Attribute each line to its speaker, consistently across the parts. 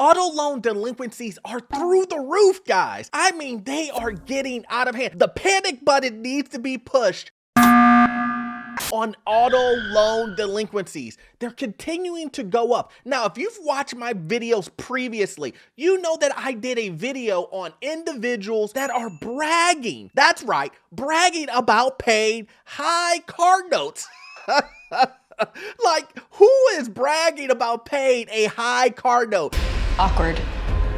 Speaker 1: Auto loan delinquencies are through the roof, guys. I mean, they are getting out of hand. The panic button needs to be pushed on auto loan delinquencies. They're continuing to go up. Now, if you've watched my videos previously, you know that I did a video on individuals that are bragging. That's right, bragging about paying high car notes. Like, who is bragging about paying a high car note?
Speaker 2: Awkward.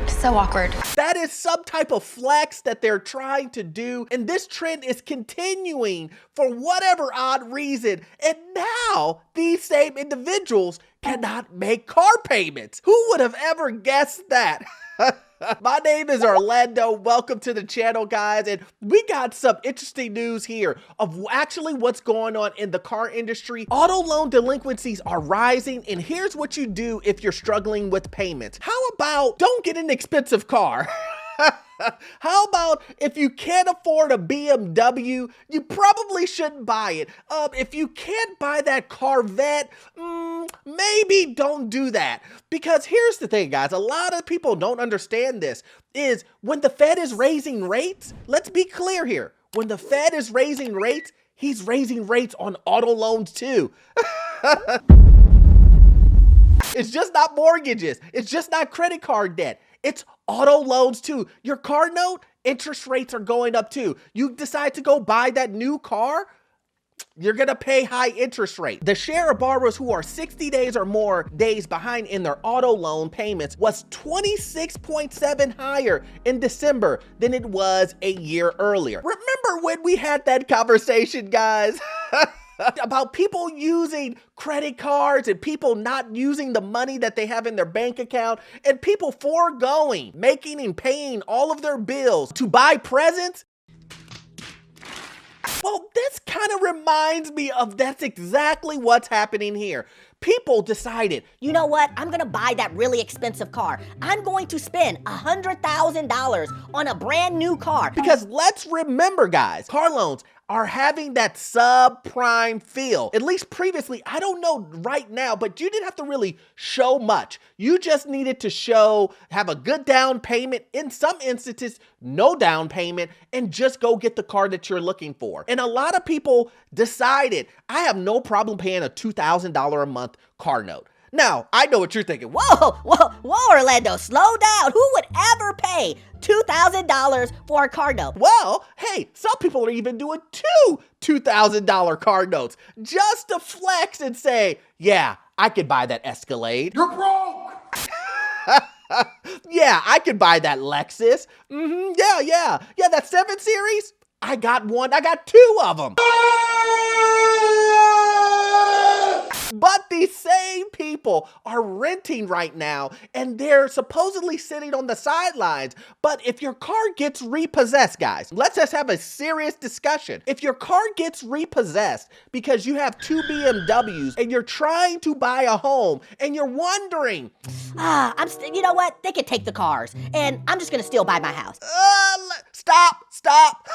Speaker 2: So awkward.
Speaker 1: That is some type of flex that they're trying to do, and this trend is continuing for whatever odd reason, and now these same individuals cannot make car payments. Who would have ever guessed that? My name is Orlando. Welcome to the channel, guys, and we got some interesting news here of actually what's going on in the car industry. Auto loan delinquencies are rising, and here's what you do if you're struggling with payments. How about don't get an expensive car? How about if you can't afford a BMW, you probably shouldn't buy it. If you can't buy that Corvette, maybe don't do that. Because here's the thing, guys, a lot of people don't understand this, is when the Fed is raising rates, let's be clear here, when the Fed is raising rates, he's raising rates on auto loans too. It's just not mortgages. It's just not credit card debt. It's auto loans too. Your car note, interest rates are going up too. You decide to go buy that new car, you're gonna pay high interest rate. The share of borrowers who are 60 days or more days behind in their auto loan payments was 26.7 higher in December than it was a year earlier. Remember when we had that conversation, guys? About people using credit cards and people not using the money that they have in their bank account and people foregoing making and paying all of their bills to buy presents. Well, this kind of reminds me of that's exactly what's happening here. People decided,
Speaker 3: you know what? I'm gonna buy that really expensive car. I'm going to spend $100,000 on a brand new car.
Speaker 1: Because let's remember, guys, car loans are having that subprime feel. At least previously, I don't know right now, but you didn't have to really show much. You just needed to have a good down payment, in some instances, no down payment, and just go get the car that you're looking for. And a lot of people decided, I have no problem paying a $2,000 a month car note. Now, I know what you're thinking.
Speaker 3: Whoa, Orlando, slow down. Who would ever pay $2,000 for a car note?
Speaker 1: Well, hey, some people are even doing two $2,000 car notes just to flex and say, yeah, I could buy that Escalade.
Speaker 4: You're broke!
Speaker 1: Yeah, I could buy that Lexus. Yeah, that 7 Series. I got one, I got 2 of them. But these same people are renting right now and they're supposedly sitting on the sidelines. But if your car gets repossessed, guys, let's just have a serious discussion. If your car gets repossessed because you have 2 BMWs and you're trying to buy a home and you're wondering,
Speaker 3: you know what? They could take the cars and I'm just gonna still buy my house.
Speaker 1: Stop.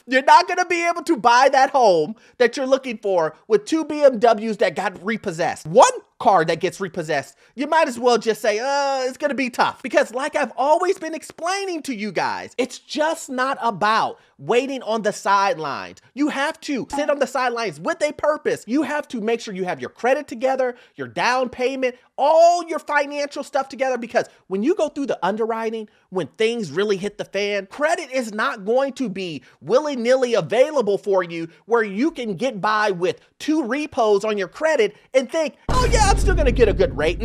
Speaker 1: You're not gonna be able to buy that home that you're looking for with 2 BMWs that got repossessed. One car that gets repossessed, you might as well just say, it's gonna be tough. Because like I've always been explaining to you guys, it's just not about waiting on the sidelines. You have to sit on the sidelines with a purpose. You have to make sure you have your credit together, your down payment, all your financial stuff together, because when you go through the underwriting, when things really hit the fan, credit is not going to be willy-nilly available for you where you can get by with 2 repos on your credit and think, oh yeah, I'm still gonna get a good rate.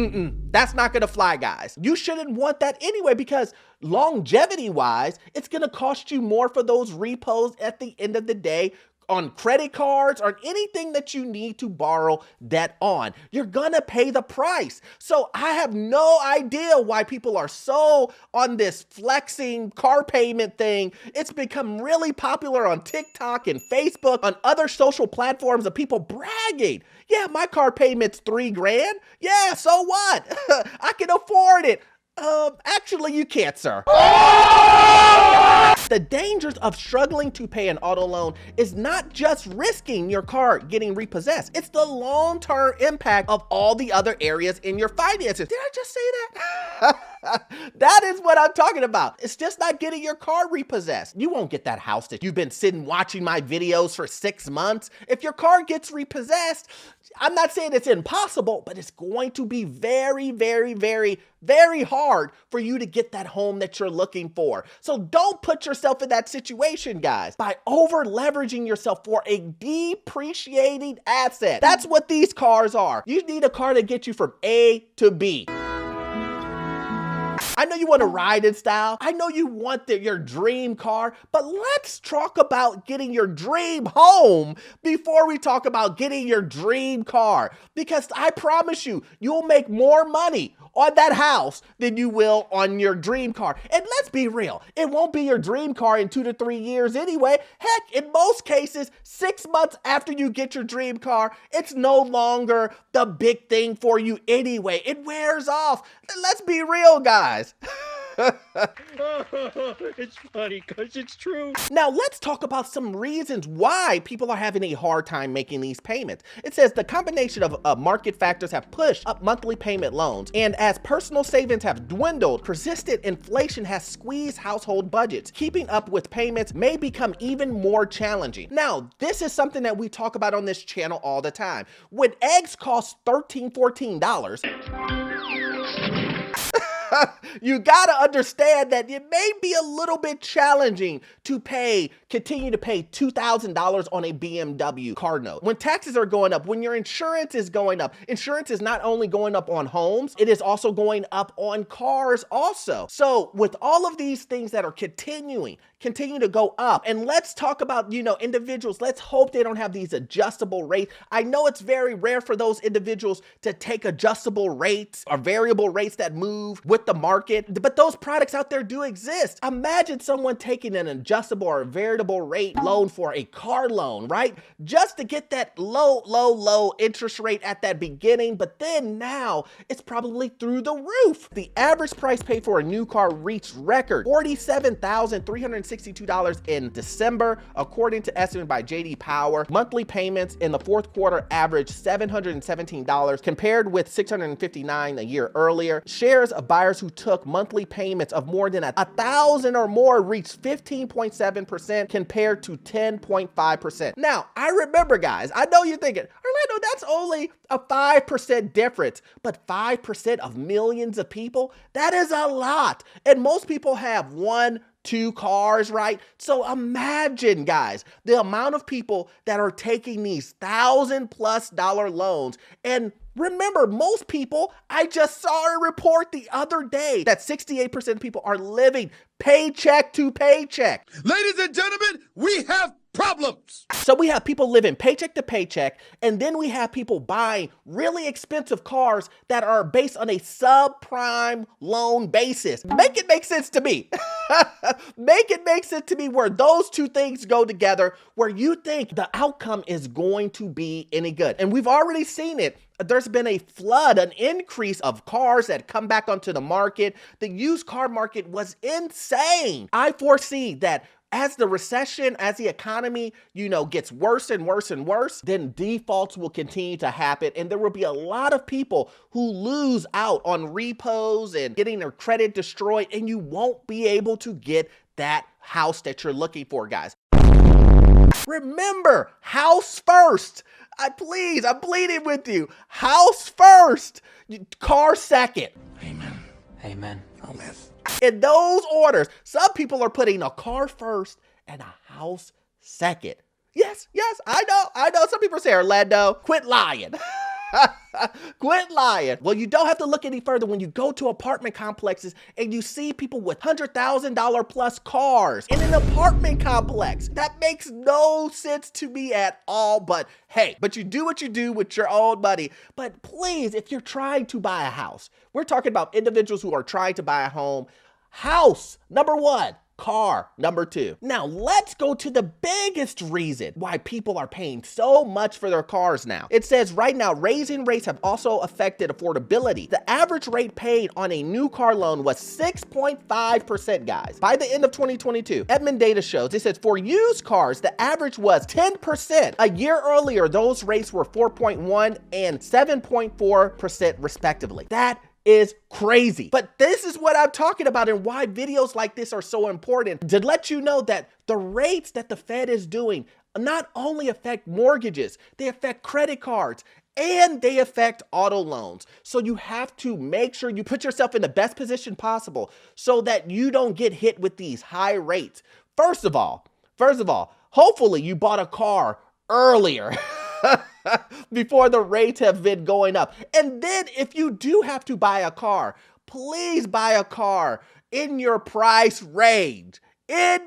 Speaker 1: That's not gonna fly, guys. You shouldn't want that anyway, because longevity-wise, it's gonna cost you more for those repos at the end of the day on credit cards or anything that you need to borrow debt on. You're gonna pay the price. So I have no idea why people are so on this flexing car payment thing. It's become really popular on TikTok and Facebook, on other social platforms of people bragging. Yeah, my car payment's $3,000. Yeah, so what? I can afford it. Actually, you can't, sir. The dangers of struggling to pay an auto loan is not just risking your car getting repossessed. It's the long-term impact of all the other areas in your finances. Did I just say that? That is what I'm talking about. It's just not getting your car repossessed. You won't get that house that you've been sitting watching my videos for 6 months. If your car gets repossessed, I'm not saying it's impossible, but it's going to be very, very, very, very hard for you to get that home that you're looking for. So don't put yourself in that situation, guys, by over leveraging yourself for a depreciating asset. That's what these cars are. You need a car to get you from A to B. I know you want to ride in style. I know you want your dream car, but let's talk about getting your dream home before we talk about getting your dream car. Because I promise you, you'll make more money on that house than you will on your dream car. And let's be real, it won't be your dream car in 2 to 3 years anyway. Heck, in most cases, 6 months after you get your dream car, it's no longer the big thing for you anyway. It wears off. Let's be real, guys.
Speaker 4: It's funny because it's true.
Speaker 1: Now let's talk about some reasons why people are having a hard time making these payments. It says the combination of market factors have pushed up monthly payment loans, and as personal savings have dwindled, persistent inflation has squeezed household budgets. Keeping up with payments may become even more challenging. Now, this is something that we talk about on this channel all the time. When eggs cost $13, $14, you gotta understand that it may be a little bit challenging to continue to pay $2,000 on a BMW car note. When taxes are going up, when your insurance is going up, insurance is not only going up on homes, it is also going up on cars also. So with all of these things that are continue to go up, and let's talk about, individuals, let's hope they don't have these adjustable rates. I know it's very rare for those individuals to take adjustable rates or variable rates that move with the market, but those products out there do exist. Imagine someone taking an adjustable or variable rate loan for a car loan, right? Just to get that low interest rate at that beginning, but then now it's probably through the roof. The average price paid for a new car reached record $47,362 in December, according to estimate by JD Power. Monthly payments in the fourth quarter averaged $717 compared with $659 a year earlier. Shares of buyers who took monthly payments of more than $1,000 or more reached 15.7% compared to 10.5%. Now, I remember, guys, I know you're thinking, Orlando, that's only a 5% difference, but 5% of millions of people, that is a lot. And most people have 1, 2 cars, right? So imagine, guys, the amount of people that are taking these $1,000+ loans. And remember, most people, I just saw a report the other day that 68% of people are living paycheck to paycheck.
Speaker 4: Ladies and gentlemen, we have problems.
Speaker 1: So we have people living paycheck to paycheck, and then we have people buying really expensive cars that are based on a subprime loan basis. Make it make sense to me. Make it make sense to me where those two things go together, where you think the outcome is going to be any good. And we've already seen it. There's been a flood, an increase of cars that come back onto the market. The used car market was insane. I foresee that as the recession, as the economy, gets worse and worse and worse, then defaults will continue to happen. And there will be a lot of people who lose out on repos and getting their credit destroyed. And you won't be able to get that house that you're looking for, guys. Remember, house first. I'm pleading with you. House first, car second.
Speaker 4: Amen.
Speaker 5: Amen.
Speaker 4: Amen.
Speaker 1: In those orders, some people are putting a car first and a house second. Yes, I know. Some people say, Orlando, quit lying. Quit lying. Well, you don't have to look any further when you go to apartment complexes and you see people with $100,000+ cars in an apartment complex. That makes no sense to me at all, but hey, you do what you do with your own money. But please, if you're trying to buy a house, we're talking about individuals who are trying to buy a home. House, number one, car, number 2. Now, let's go to the biggest reason why people are paying so much for their cars now. It says right now, raising rates have also affected affordability. The average rate paid on a new car loan was 6.5%, guys. By the end of 2022, Edmund data shows, it says for used cars, the average was 10%. A year earlier, those rates were 4.1 and 7.4% respectively. That is crazy. But this is what I'm talking about and why videos like this are so important, to let you know that the rates that the Fed is doing not only affect mortgages, they affect credit cards, and they affect auto loans. So you have to make sure you put yourself in the best position possible so that you don't get hit with these high rates. First of all, hopefully you bought a car earlier before the rates have been going up. And then if you do have to buy a car, please buy a car in your price range.
Speaker 4: That's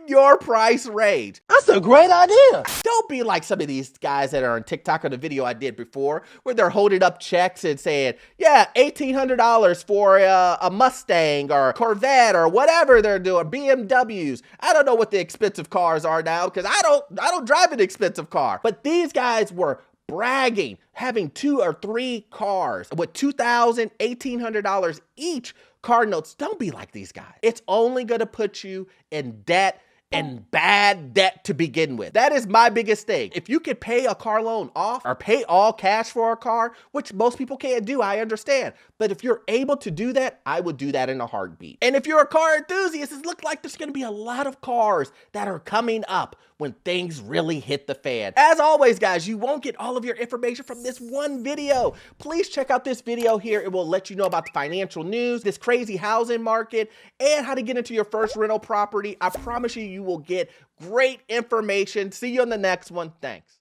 Speaker 4: a great idea.
Speaker 1: Don't be like some of these guys that are on TikTok or the video I did before, where they're holding up checks and saying, yeah, $1,800 for a Mustang or Corvette or whatever they're doing, BMWs. I don't know what the expensive cars are now because I don't drive an expensive car. But these guys were bragging, having 2 or 3 cars with $2,000, $1,800 each. Car notes. Don't be like these guys. It's only going to put you in debt, and bad debt to begin with. That is my biggest thing. If you could pay a car loan off or pay all cash for a car, which most people can't do, I understand. But if you're able to do that, I would do that in a heartbeat. And if you're a car enthusiast, it looks like there's gonna be a lot of cars that are coming up when things really hit the fan. As always, guys, you won't get all of your information from this one video. Please check out this video here. It will let you know about the financial news, this crazy housing market, and how to get into your first rental property. I promise you, you will get great information. See you on the next one. Thanks.